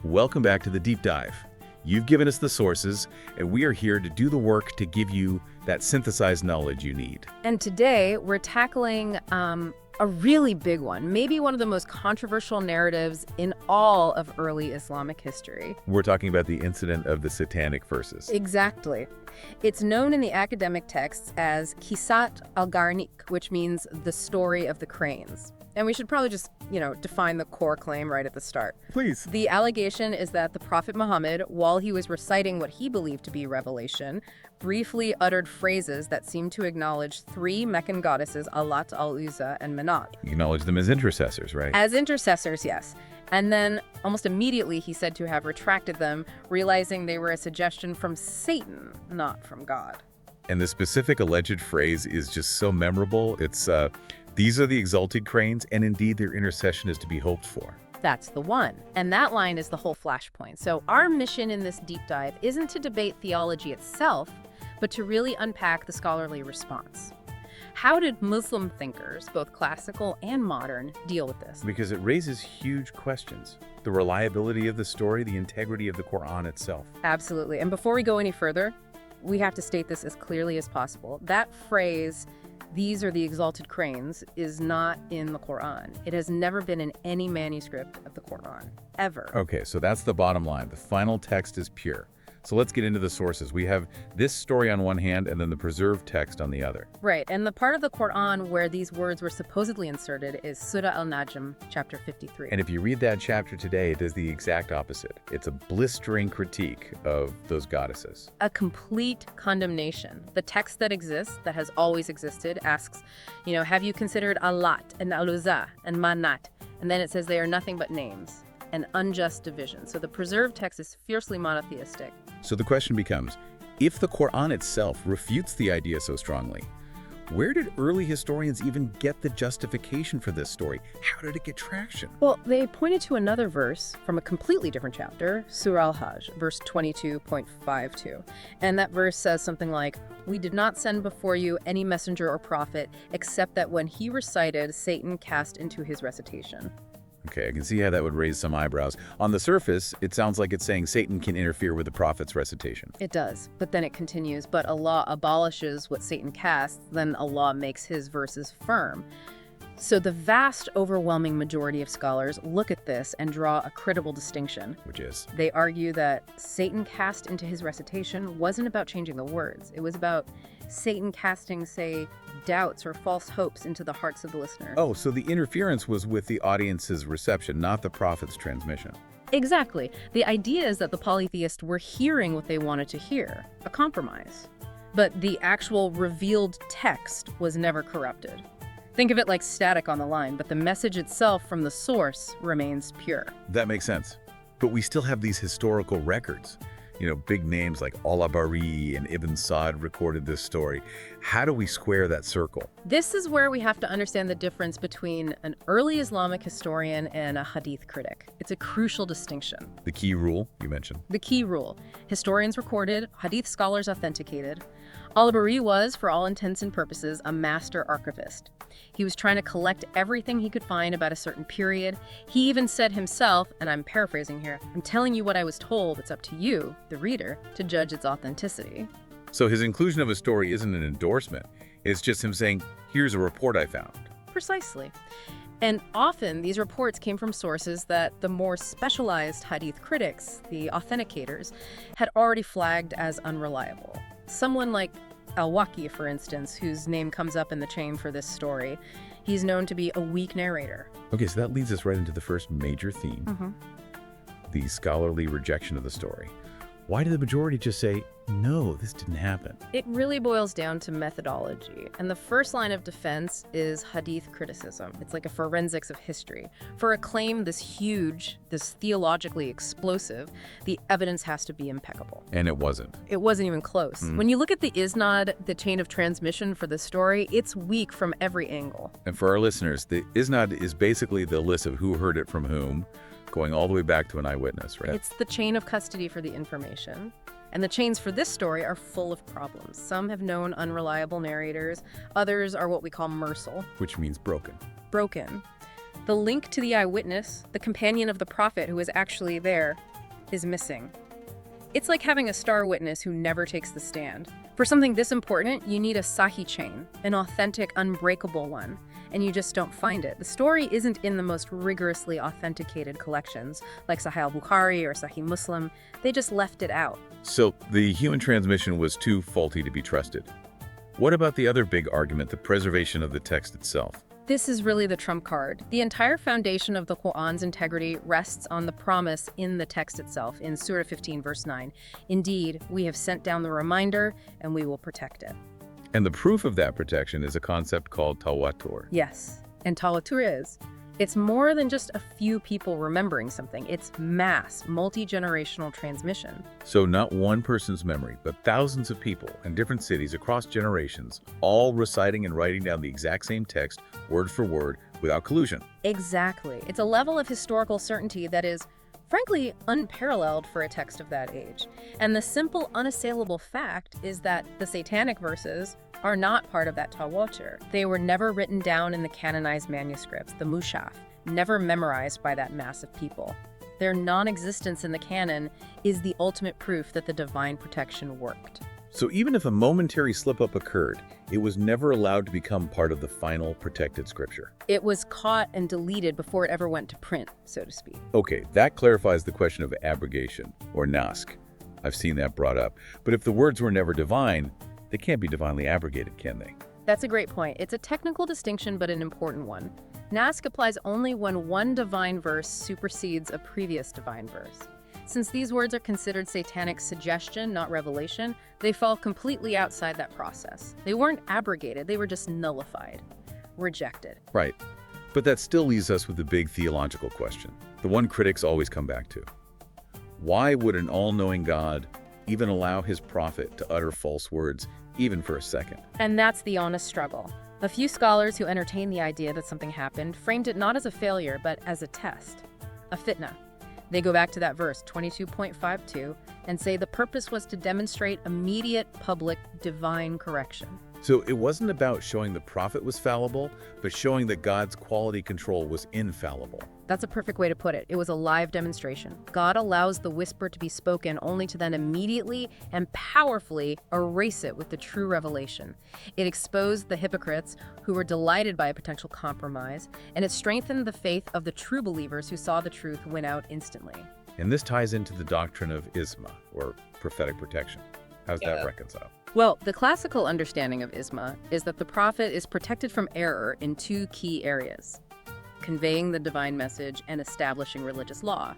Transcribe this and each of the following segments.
Welcome back to the Deep Dive. You've given us the sources, and we are here to do the work to give you that synthesized knowledge you need. And today we're tackling a really big one, maybe one of the most controversial narratives in all of early Islamic history. We're talking about the incident of the Satanic verses. Exactly. It's known in the academic texts as Qissat al-Gharaniq, which means the story of the cranes. And we should probably just, define the core claim right at the start. Please. The allegation is that the Prophet Muhammad, while he was reciting what he believed to be revelation, briefly uttered phrases that seemed to acknowledge three Meccan goddesses, Allat, Al-Uzza, and Manat. You acknowledge them as intercessors, right? As intercessors, yes. And then, almost immediately, he said to have retracted them, realizing they were a suggestion from Satan, not from God. And the specific alleged phrase is just so memorable. It's, these are the exalted cranes, and indeed their intercession is to be hoped for. That's the one. And that line is the whole flashpoint. So our mission in this deep dive isn't to debate theology itself, but to really unpack the scholarly response. How did Muslim thinkers, both classical and modern, deal with this? Because it raises huge questions. The reliability of the story, the integrity of the Quran itself. Absolutely. And before we go any further, we have to state this as clearly as possible. That phrase, "These are the exalted cranes," is not in the Quran. It has never been in any manuscript of the Quran, ever. Okay, so that's the bottom line. The final text is pure. So let's get into the sources. We have this story on one hand and then the preserved text on the other. Right, and the part of the Quran where these words were supposedly inserted is Surah Al-Najm, chapter 53. And if you read that chapter today, it does the exact opposite. It's a blistering critique of those goddesses. A complete condemnation. The text that exists, that has always existed, asks, have you considered Allat and Al-Uzza and Manat? And then it says they are nothing but names. An unjust division. So the preserved text is fiercely monotheistic. So the question becomes, if the Quran itself refutes the idea so strongly, where did early historians even get the justification for this story? How did it get traction? Well, they pointed to another verse from a completely different chapter, Surah Al-Hajj, verse 22.52. And that verse says something like, "We did not send before you any messenger or prophet, except that when he recited, Satan cast into his recitation." Okay, I can see how that would raise some eyebrows. On the surface, it sounds like it's saying Satan can interfere with the prophet's recitation. It does, but then it continues, but Allah abolishes what Satan casts, then Allah makes his verses firm. So the vast, overwhelming majority of scholars look at this and draw a critical distinction. Which is? They argue that Satan cast into his recitation wasn't about changing the words. It was about Satan casting, say, doubts or false hopes into the hearts of the listener. Oh, so the interference was with the audience's reception, not the prophet's transmission. Exactly. The idea is that the polytheists were hearing what they wanted to hear, a compromise. But the actual revealed text was never corrupted. Think of it like static on the line, but the message itself from the source remains pure. That makes sense. But we still have these historical records. Big names like Al-Tabari and Ibn Sa'd recorded this story. How do we square that circle? This is where we have to understand the difference between an early Islamic historian and a hadith critic. It's a crucial distinction. The key rule you mentioned. The key rule. Historians recorded, hadith scholars authenticated. Al-Tabari was, for all intents and purposes, a master archivist. He was trying to collect everything he could find about a certain period. He even said himself, and I'm paraphrasing here, "I'm telling you what I was told. It's up to you, the reader, to judge its authenticity." So his inclusion of a story isn't an endorsement. It's just him saying, here's a report I found. Precisely. And often these reports came from sources that the more specialized hadith critics, the authenticators, had already flagged as unreliable. Someone like Al-Waqi, for instance, whose name comes up in the chain for this story, he's known to be a weak narrator. Okay, so that leads us right into the first major theme, the scholarly rejection of the story. Why did the majority just say, no, this didn't happen? It really boils down to methodology. And the first line of defense is hadith criticism. It's like a forensics of history. For a claim this huge, this theologically explosive, the evidence has to be impeccable. And it wasn't. It wasn't even close. When you look at the isnad, the chain of transmission for the story, it's weak from every angle. And for our listeners, the isnad is basically the list of who heard it from whom, going all the way back to an eyewitness, right? It's the chain of custody for the information. And the chains for this story are full of problems. Some have known unreliable narrators. Others are what we call mursal. Which means broken. Broken. The link to the eyewitness, the companion of the prophet who was actually there, is missing. It's like having a star witness who never takes the stand. For something this important, you need a Sahih chain, an authentic, unbreakable one, and you just don't find it. The story isn't in the most rigorously authenticated collections, like Sahih al-Bukhari or Sahih Muslim. They just left it out. So the human transmission was too faulty to be trusted. What about the other big argument, the preservation of the text itself? This is really the trump card. The entire foundation of the Quran's integrity rests on the promise in the text itself, in Surah 15, verse 9. Indeed, we have sent down the reminder, and we will protect it. And the proof of that protection is a concept called tawatur. Yes, and tawatur is. It's more than just a few people remembering something. It's mass, multi-generational transmission. So not one person's memory, but thousands of people in different cities across generations, all reciting and writing down the exact same text, word for word, without collusion. Exactly. It's a level of historical certainty that is, frankly, unparalleled for a text of that age. And the simple, unassailable fact is that the Satanic verses are not part of that tawatur. They were never written down in the canonized manuscripts, the mushaf, never memorized by that mass of people. Their non-existence in the canon is the ultimate proof that the divine protection worked. So even if a momentary slip-up occurred, it was never allowed to become part of the final protected scripture. It was caught and deleted before it ever went to print, so to speak. Okay, that clarifies the question of abrogation, or naskh. I've seen that brought up. But if the words were never divine, they can't be divinely abrogated, can they? That's a great point. It's a technical distinction, but an important one. Naskh applies only when one divine verse supersedes a previous divine verse. Since these words are considered satanic suggestion, not revelation, they fall completely outside that process. They weren't abrogated, they were just nullified, rejected. Right. But that still leaves us with the big theological question, the one critics always come back to. Why would an all-knowing God even allow his prophet to utter false words, even for a second? And that's the honest struggle. A few scholars who entertained the idea that something happened framed it not as a failure, but as a test, a fitna. They go back to that verse, 22.52, and say the purpose was to demonstrate immediate public divine correction. So it wasn't about showing the prophet was fallible, but showing that God's quality control was infallible. That's a perfect way to put it. It was a live demonstration. God allows the whisper to be spoken only to then immediately and powerfully erase it with the true revelation. It exposed the hypocrites who were delighted by a potential compromise, and it strengthened the faith of the true believers who saw the truth win out instantly. And this ties into the doctrine of isma, or prophetic protection. How's that reconcile? Well, the classical understanding of isma is that the prophet is protected from error in two key areas: conveying the divine message and establishing religious law.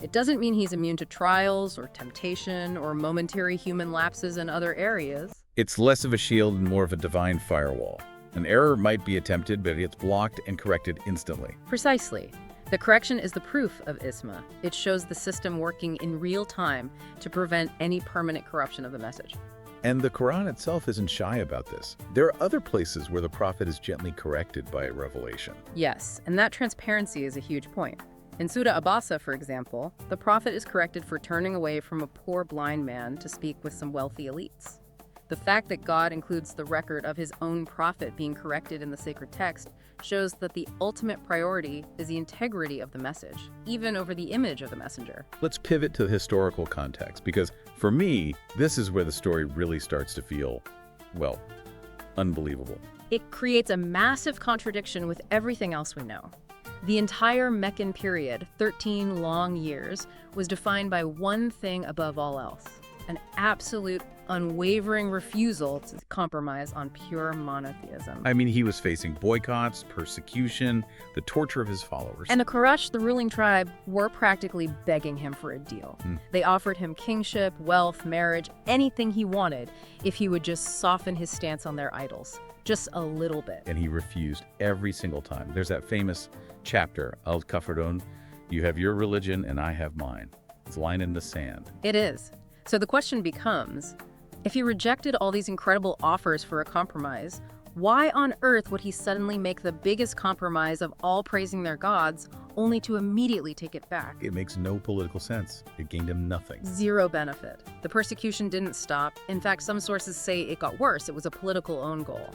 It doesn't mean he's immune to trials or temptation or momentary human lapses in other areas. It's less of a shield and more of a divine firewall. An error might be attempted, but it's blocked and corrected instantly. Precisely. The correction is the proof of isma. It shows the system working in real time to prevent any permanent corruption of the message. And the Quran itself isn't shy about this. There are other places where the prophet is gently corrected by revelation. Yes, and that transparency is a huge point. In Surah Abasa, for example, the prophet is corrected for turning away from a poor blind man to speak with some wealthy elites. The fact that God includes the record of his own prophet being corrected in the sacred text shows that the ultimate priority is the integrity of the message, even over the image of the messenger. Let's pivot to the historical context, because for me, this is where the story really starts to feel, well, unbelievable. It creates a massive contradiction with everything else we know. The entire Meccan period, 13 long years, was defined by one thing above all else: an absolute, unwavering refusal to compromise on pure monotheism. I mean, he was facing boycotts, persecution, the torture of his followers. And the Quraysh, the ruling tribe, were practically begging him for a deal. They offered him kingship, wealth, marriage, anything he wanted if he would just soften his stance on their idols. Just a little bit. And he refused every single time. There's that famous chapter, Al-Kafirun, you have your religion and I have mine. It's a line in the sand. It is. So the question becomes, if he rejected all these incredible offers for a compromise, why on earth would he suddenly make the biggest compromise of all praising their gods, only to immediately take it back? It makes no political sense. It gained him nothing. Zero benefit. The persecution didn't stop. In fact, some sources say it got worse. It was a political own goal.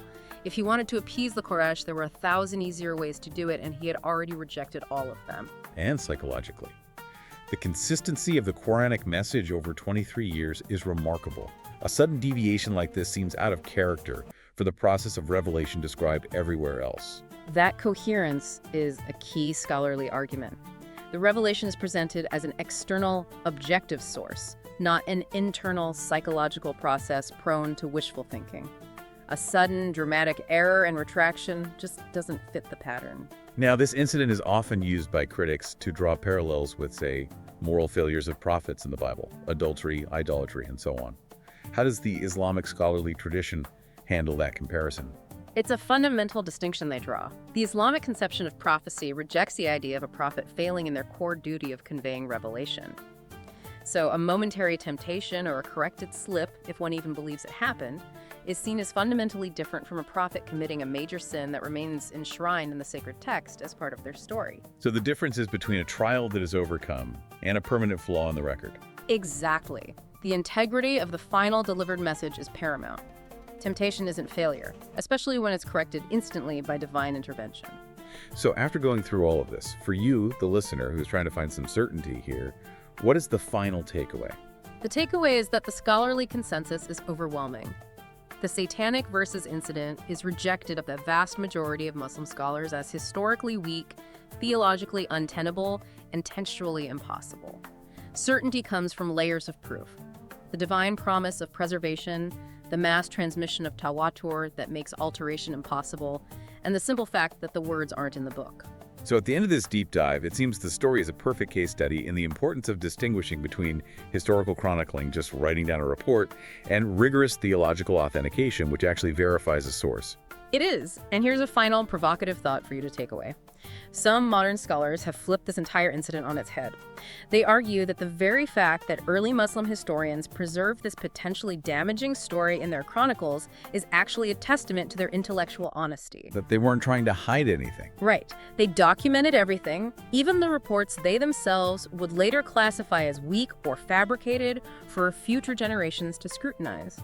If he wanted to appease the Quraysh, there were 1,000 easier ways to do it, and he had already rejected all of them. And psychologically. The consistency of the Quranic message over 23 years is remarkable. A sudden deviation like this seems out of character for the process of revelation described everywhere else. That coherence is a key scholarly argument. The revelation is presented as an external, objective source, not an internal psychological process prone to wishful thinking. A sudden, dramatic error and retraction just doesn't fit the pattern. Now, this incident is often used by critics to draw parallels with, say, moral failures of prophets in the Bible, adultery, idolatry, and so on. How does the Islamic scholarly tradition handle that comparison? It's a fundamental distinction they draw. The Islamic conception of prophecy rejects the idea of a prophet failing in their core duty of conveying revelation. So a momentary temptation or a corrected slip, if one even believes it happened, is seen as fundamentally different from a prophet committing a major sin that remains enshrined in the sacred text as part of their story. So the difference is between a trial that is overcome and a permanent flaw in the record. Exactly. The integrity of the final delivered message is paramount. Temptation isn't failure, especially when it's corrected instantly by divine intervention. So after going through all of this, for you, the listener, who's trying to find some certainty here, what is the final takeaway? The takeaway is that the scholarly consensus is overwhelming. The Satanic verses incident is rejected by the vast majority of Muslim scholars as historically weak, theologically untenable, and textually impossible. Certainty comes from layers of proof. The divine promise of preservation, the mass transmission of tawatur that makes alteration impossible, and the simple fact that the words aren't in the book. So at the end of this deep dive, it seems the story is a perfect case study in the importance of distinguishing between historical chronicling, just writing down a report, and rigorous theological authentication, which actually verifies a source. It is, and here's a final provocative thought for you to take away. Some modern scholars have flipped this entire incident on its head. They argue that the very fact that early Muslim historians preserved this potentially damaging story in their chronicles is actually a testament to their intellectual honesty. That they weren't trying to hide anything. Right. They documented everything, even the reports they themselves would later classify as weak or fabricated for future generations to scrutinize.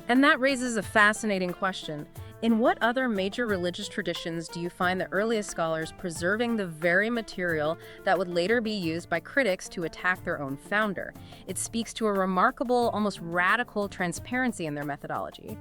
And that raises a fascinating question. In what other major religious traditions do you find the earliest scholars preserving the very material that would later be used by critics to attack their own founder? It speaks to a remarkable, almost radical transparency in their methodology.